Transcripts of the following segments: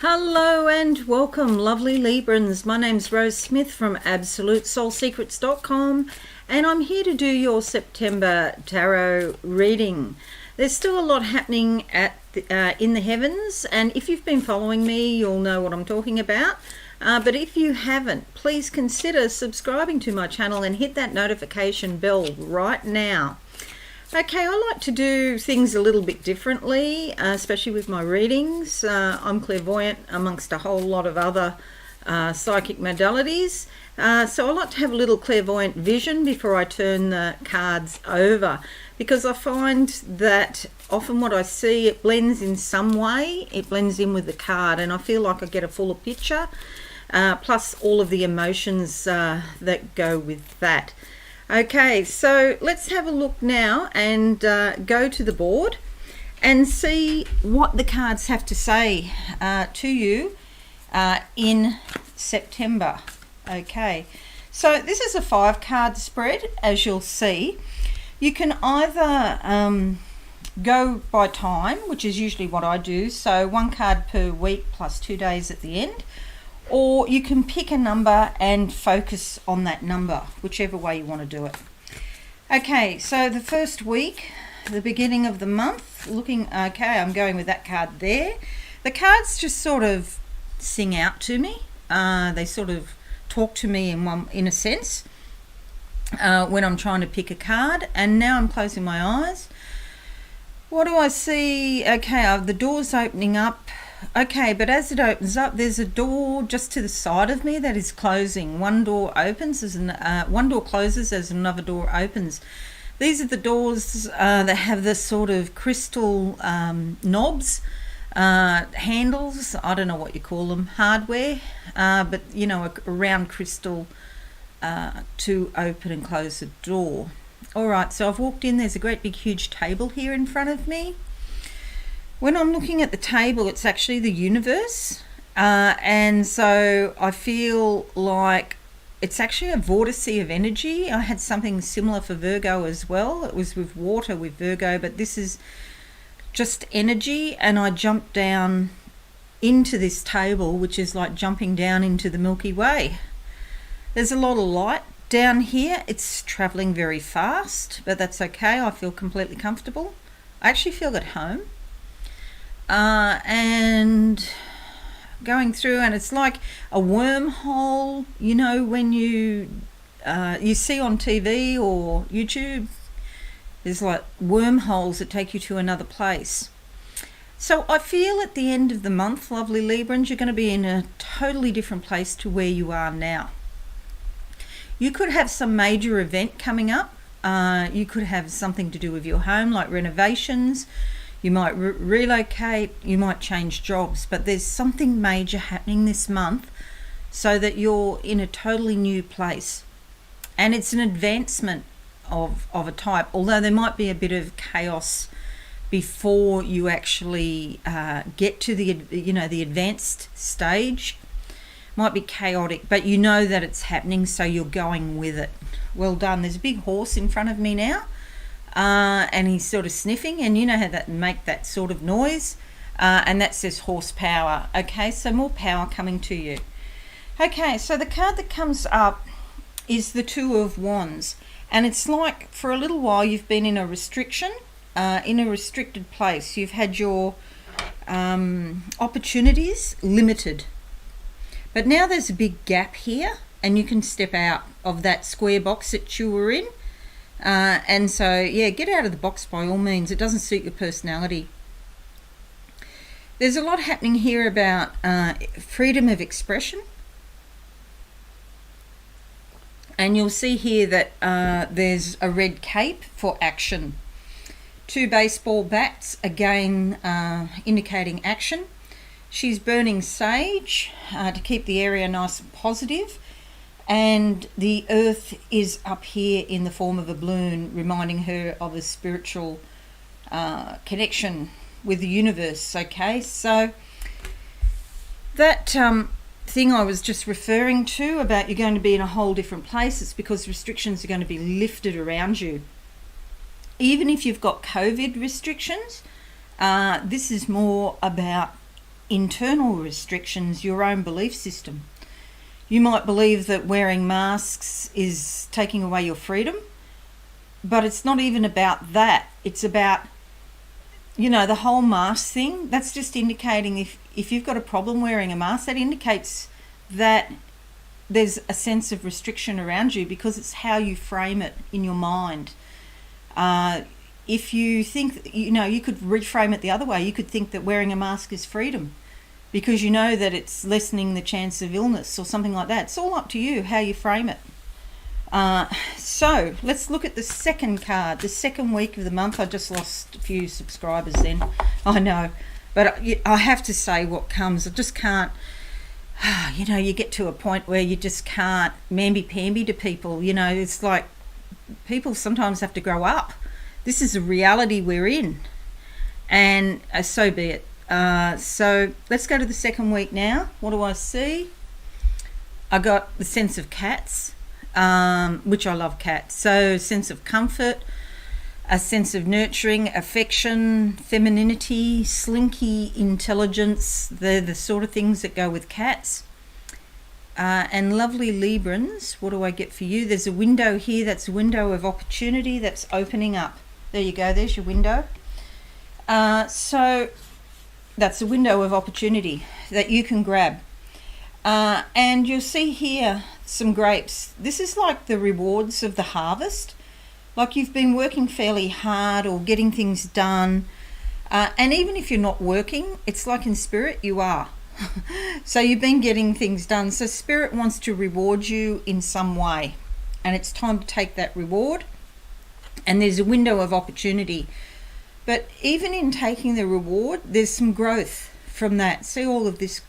Hello and welcome, lovely Librans. My name's Rose Smith from AbsoluteSoulSecrets.com, and I'm here to do your September Tarot reading. There's still a lot happening in the heavens, and if you've been following me, you'll know what I'm talking about. But if you haven't, please consider subscribing to my channel and hit that notification bell right now. Okay, I like to do things a little bit differently, especially with my readings. I'm clairvoyant amongst a whole lot of other psychic modalities. So I like to have a little clairvoyant vision before I turn the cards over, because I find that often what I see, it blends in some way. It blends in with the card, and I feel like I get a fuller picture, plus all of the emotions that go with that. Okay, so let's have a look now and go to the board and see what the cards have to say to you in September. Okay, so this is a 5-card spread, as you'll see. You can either go by time, which is usually what I do, so 1 card per week plus 2 days at the end. Or you can pick a number and focus on that number, whichever way you want to do it. Okay, so the first week, the beginning of the month, looking okay, I'm going with that card there. The cards just sort of sing out to me. They sort of talk to me in a sense when I'm trying to pick a card. And now I'm closing my eyes. What do I see? Okay, the door's opening up. Okay, but as it opens up, there's a door just to the side of me that is closing. One door opens, one door closes as another door opens. These are the doors that have this sort of crystal knobs, handles, I don't know what you call them, hardware, but you know, a round crystal to open and close the door. All right, so I've walked in, there's a great big huge table here in front of me. When I'm looking at the table, it's actually the universe, and so I feel like it's actually a vortice of energy. I had something similar for Virgo as well. It was with water with Virgo, but this is just energy, and I jumped down into this table, which is like jumping down into the Milky Way. There's a lot of light down here. It's traveling very fast, but that's okay. I feel completely comfortable. I actually feel at home. And going through, and it's like a wormhole, you know, when you see on TV or YouTube, there's like wormholes that take you to another place. So I feel at the end of the month, lovely Librans, you're going to be in a totally different place to where you are now. You could have some major event coming up. You could have something to do with your home, like renovations. You might relocate, you might change jobs, but there's something major happening this month so that you're in a totally new place. And it's an advancement of a type, although there might be a bit of chaos before you actually get to the advanced stage. Might be chaotic, but you know that it's happening, so you're going with it. Well done. There's a big horse in front of me now. And he's sort of sniffing, and you know how that make that sort of noise, and that says horsepower. Okay, so more power coming to you. Okay, so the card that comes up is the 2 of Wands, and it's like for a little while you've been in a restriction, in a restricted place. You've had your opportunities limited, but now there's a big gap here, and you can step out of that square box that you were in. And so, yeah, get out of the box by all means. It doesn't suit your personality. There's a lot happening here about freedom of expression. And you'll see here that there's a red cape for action. 2 baseball bats, again indicating action. She's burning sage to keep the area nice and positive. And the earth is up here in the form of a balloon, reminding her of a spiritual connection with the universe. Okay, so that thing I was just referring to about you're going to be in a whole different place, it's because restrictions are going to be lifted around you. Even if you've got COVID restrictions, this is more about internal restrictions, your own belief system. You might believe that wearing masks is taking away your freedom, but it's not even about that. It's about, you know, the whole mask thing. That's just indicating if you've got a problem wearing a mask, that indicates that there's a sense of restriction around you, because it's how you frame it in your mind. If you think, you know, you could reframe it the other way. You could think that wearing a mask is freedom, because you know that it's lessening the chance of illness or something like that. It's all up to you how you frame it. So let's look at the second card, the second week of the month. I just lost a few subscribers then, I know, but I have to say what comes. I just can't, you know, you get to a point where you just can't mamby-pamby to people. You know, it's like people sometimes have to grow up. This is a reality we're in, and so be it. So let's go to the second week now. What do I see? I got the sense of cats, which I love cats. So sense of comfort, a sense of nurturing, affection, femininity, slinky intelligence. They're the sort of things that go with cats. And lovely Librans, what do I get for you? There's a window here. That's a window of opportunity that's opening up. There you go. There's your window. So that's a window of opportunity that you can grab. And you'll see here some grapes. This is like the rewards of the harvest. Like you've been working fairly hard or getting things done. And even if you're not working, it's like in spirit you are. So you've been getting things done. So spirit wants to reward you in some way. And it's time to take that reward. And there's a window of opportunity. But even in taking the reward, there's some growth from that. See all of this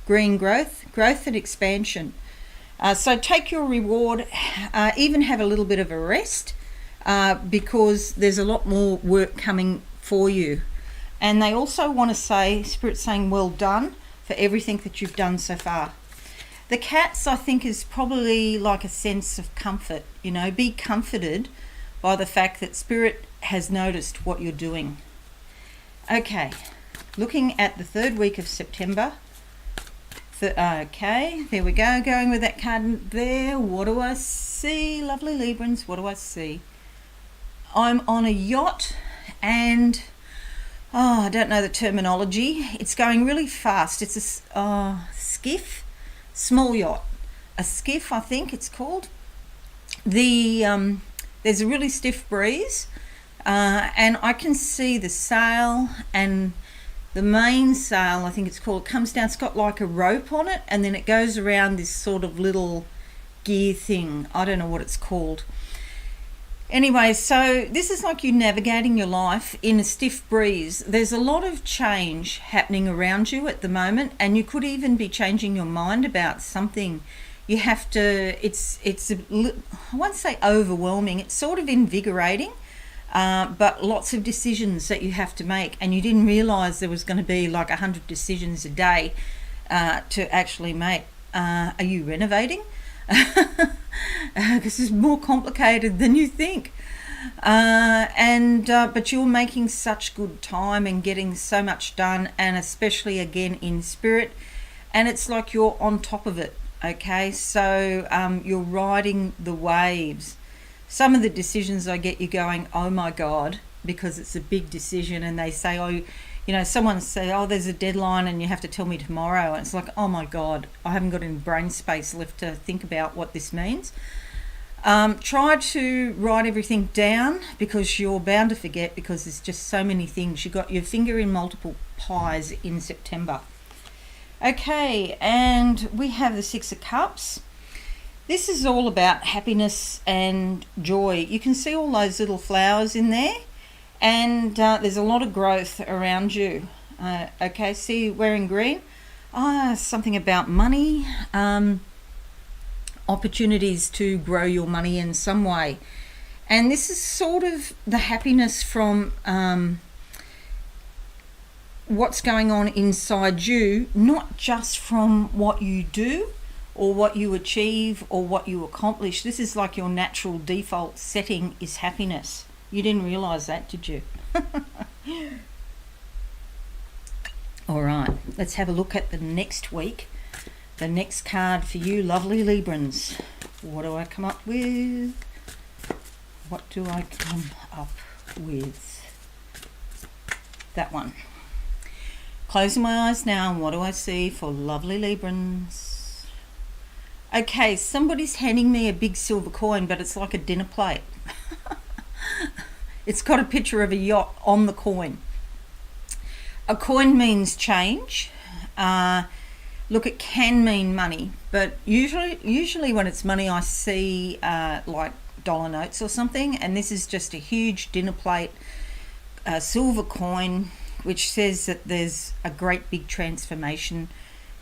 green growth and expansion. So take your reward, even have a little bit of a rest, because there's a lot more work coming for you. And they also want to say, Spirit's saying, well done for everything that you've done so far. The cats, I think, is probably like a sense of comfort. You know, be comforted by the fact that Spirit has noticed what you're doing. Okay, looking at the third week of September. Okay, there we go, going with that card there. What do I see, lovely Librans? What do I see? I'm on a yacht and, I don't know the terminology. It's going really fast. It's a skiff, small yacht. A skiff, I think it's called. There's a really stiff breeze, and I can see the sail, and the main sail, I think it's called, comes down. It's got like a rope on it, and then it goes around this sort of little gear thing. I don't know what it's called. Anyway, so this is like you navigating your life in a stiff breeze. There's a lot of change happening around you at the moment, and you could even be changing your mind about something. You have to, I won't say overwhelming, it's sort of invigorating, but lots of decisions that you have to make, and you didn't realise there was going to be like 100 decisions a day to actually make. Are you renovating? This is more complicated than you think. But you're making such good time and getting so much done, and especially again in spirit, and it's like you're on top of it. Okay, so you're riding the waves. Some of the decisions I get you going, oh my God, because it's a big decision, and they say, oh, you know, someone say, oh, there's a deadline and you have to tell me tomorrow. And it's like, oh my God, I haven't got any brain space left to think about what this means. Try to write everything down, because you're bound to forget, because there's just so many things. You got your finger in multiple pies in September. Okay, and we have the Six of Cups. This is all about happiness and joy. You can see all those little flowers in there, and there's a lot of growth around you. Okay, see, wearing green. Something about money, opportunities to grow your money in some way. And this is sort of the happiness from what's going on inside you, not just from what you do or what you achieve or what you accomplish. This is like your natural default setting is happiness. You didn't realise that, did you? All right, let's have a look at the next week. The next card for you, lovely Librans. What do I come up with? What do I come up with? That one. Closing my eyes now, and what do I see for lovely Librans? Okay, somebody's handing me a big silver coin, but it's like a dinner plate. It's got a picture of a yacht on the coin. A coin means change. Look, it can mean money, but usually when it's money, I see like dollar notes or something, and this is just a huge dinner plate, silver coin, which says that there's a great big transformation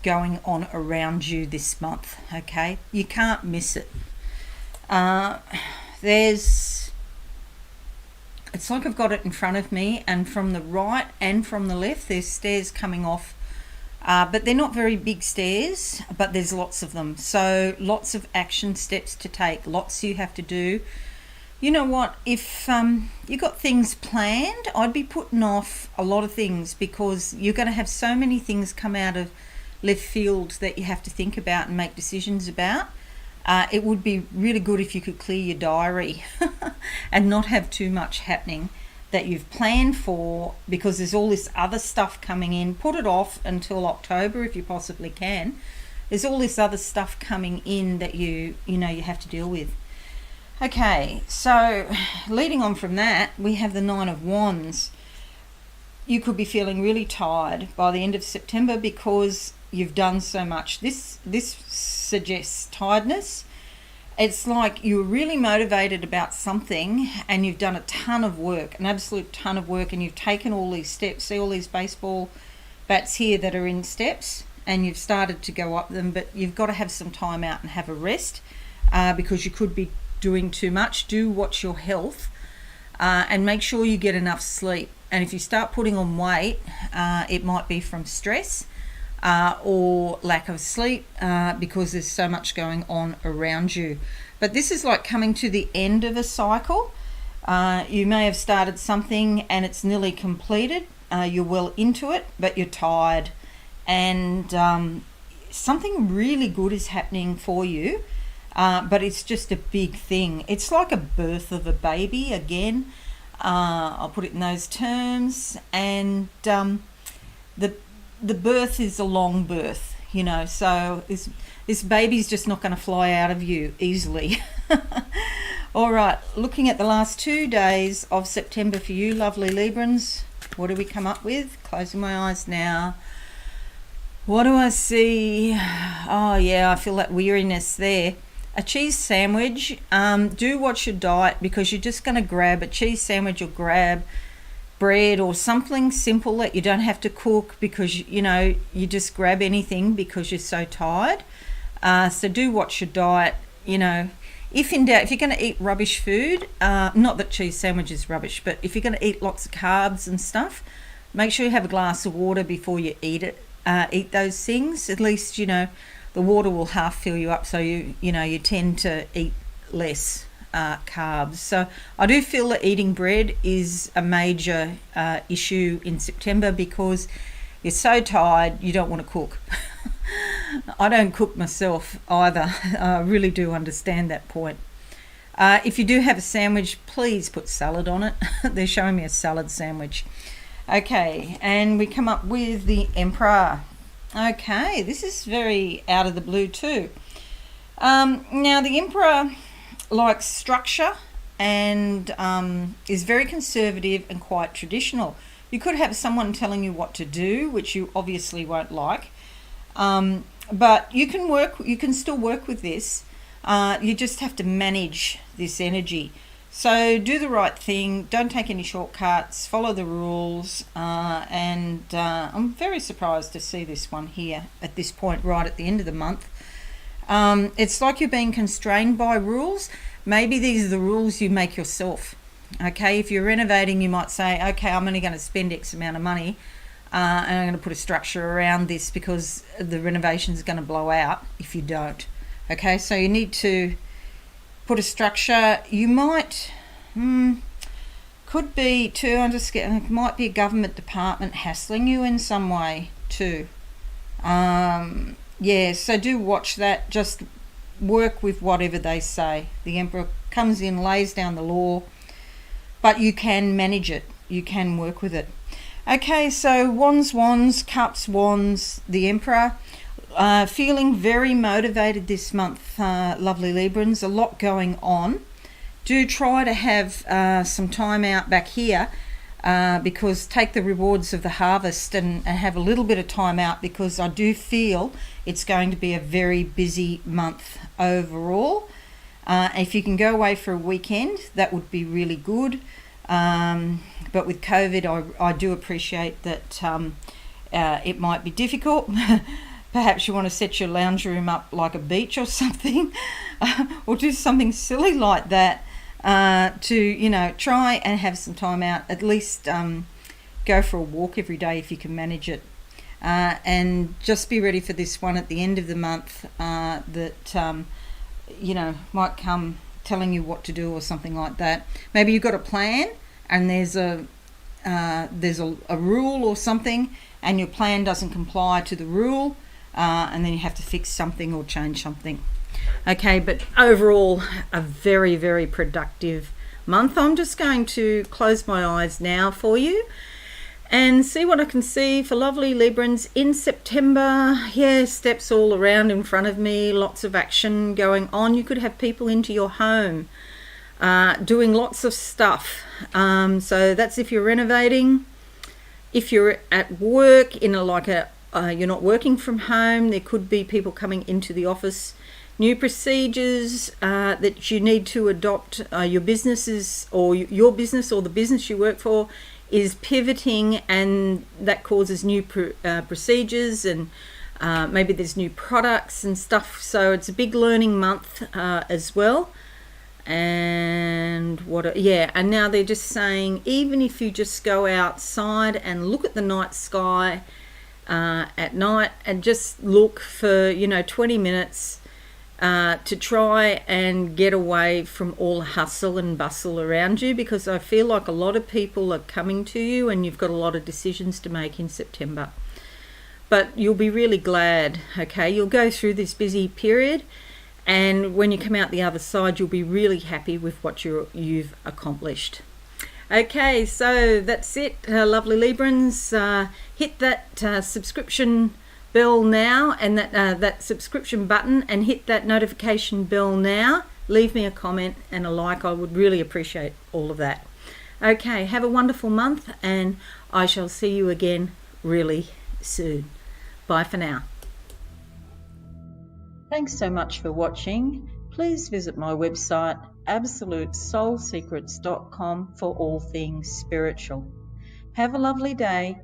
going on around you this month. Okay, you can't miss it. It's like I've got it in front of me, and from the right and from the left there's stairs coming off, but they're not very big stairs, but there's lots of them, so lots of action steps to take, lots you have to do. You know what, if you got things planned, I'd be putting off a lot of things, because you're going to have so many things come out of left field that you have to think about and make decisions about. It would be really good if you could clear your diary and not have too much happening that you've planned for, because there's all this other stuff coming in. Put it off until October if you possibly can. There's all this other stuff coming in that you have to deal with. Okay, so leading on from that, we have the Nine of Wands. You could be feeling really tired by the end of September because you've done so much. This suggests tiredness. It's like you're really motivated about something and you've done a ton of work, an absolute ton of work, and you've taken all these steps. See all these baseball bats here that are in steps, and you've started to go up them, but you've got to have some time out and have a rest, because you could be doing too much. Do watch your health, and make sure you get enough sleep. And if you start putting on weight, it might be from stress or lack of sleep, because there's so much going on around you. But this is like coming to the end of a cycle. You may have started something and it's nearly completed. You're well into it, but you're tired, and something really good is happening for you, but it's just a big thing. It's like a birth of a baby again. I'll put it in those terms, and the birth is a long birth, so this baby's just not going to fly out of you easily. All right, looking at the last 2 days of September for you, lovely Librans, what do we come up with? Closing my eyes now. What do I see? Oh yeah, I feel that weariness there. A cheese sandwich. Do watch your diet, because you're just going to grab a cheese sandwich or grab bread or something simple that you don't have to cook, because you just grab anything because you're so tired. So do watch your diet. If in doubt, if you're going to eat rubbish food, not that cheese sandwich is rubbish, but if you're going to eat lots of carbs and stuff, make sure you have a glass of water before you eat those things. At least the water will half fill you up, so you tend to eat less carbs. So I do feel that eating bread is a major issue in September, because you're so tired you don't want to cook. I don't cook myself either. I really do understand that point. If you do have a sandwich, please put salad on it. They're showing me a salad sandwich. Okay, and we come up with the Emperor. Okay, this is very out of the blue too. Now the Emperor likes structure and is very conservative and quite traditional. You could have someone telling you what to do, which you obviously won't like, but you can still work with this. You just have to manage this energy. So do the right thing, don't take any shortcuts, follow the rules, and I'm very surprised to see this one here at this point, right at the end of the month. It's like you're being constrained by rules. Maybe these are the rules you make yourself. Okay, if you're renovating, you might say, okay, I'm only going to spend X amount of money, and I'm going to put a structure around this, because the renovation is going to blow out if you don't. Okay, so you need to put a structure. You might, could be too, it might be a government department hassling you in some way too. Yeah, so do watch that. Just work with whatever they say. The Emperor comes in, lays down the law, but you can manage it. You can work with it. Okay, so Wands, Cups, Wands, the Emperor. Feeling very motivated this month, lovely Librans. A lot going on. Do try to have some time out back here, because take the rewards of the harvest and have a little bit of time out, because I do feel it's going to be a very busy month overall. If you can go away for a weekend, that would be really good. But with COVID, I do appreciate that it might be difficult. Perhaps you want to set your lounge room up like a beach or something, or do something silly like that, to try and have some time out. At least go for a walk every day if you can manage it, and just be ready for this one at the end of the month that might come telling you what to do or something like that. Maybe you've got a plan and there's a rule or something, and your plan doesn't comply to the rule, and then you have to fix something or change something. Okay, but overall, a very, very productive month. I'm just going to close my eyes now for you and see what I can see for lovely Librans in September. Yeah, steps all around in front of me, lots of action going on. You could have people into your home doing lots of stuff. So that's if you're renovating. If you're at work you're not working from home, there could be people coming into the office. New procedures that you need to adopt. Your businesses, or your business, or the business you work for, is pivoting, and that causes new procedures, and maybe there's new products and stuff. So it's a big learning month as well. And and now they're just saying, even if you just go outside and look at the night sky at night, and just look for 20 minutes to try and get away from all the hustle and bustle around you, because I feel like a lot of people are coming to you and you've got a lot of decisions to make in September. But you'll be really glad. Okay, you'll go through this busy period, and when you come out the other side, you'll be really happy with what you've accomplished. Okay, so that's it, lovely Librans. Hit that subscription bell now, and that subscription button, and hit that notification bell now. Leave me a comment and a like. I would really appreciate all of that. Okay, have a wonderful month, and I shall see you again really soon. Bye for now. Thanks so much for watching. Please visit my website absolutesoulsecrets.com for all things spiritual. Have a lovely day.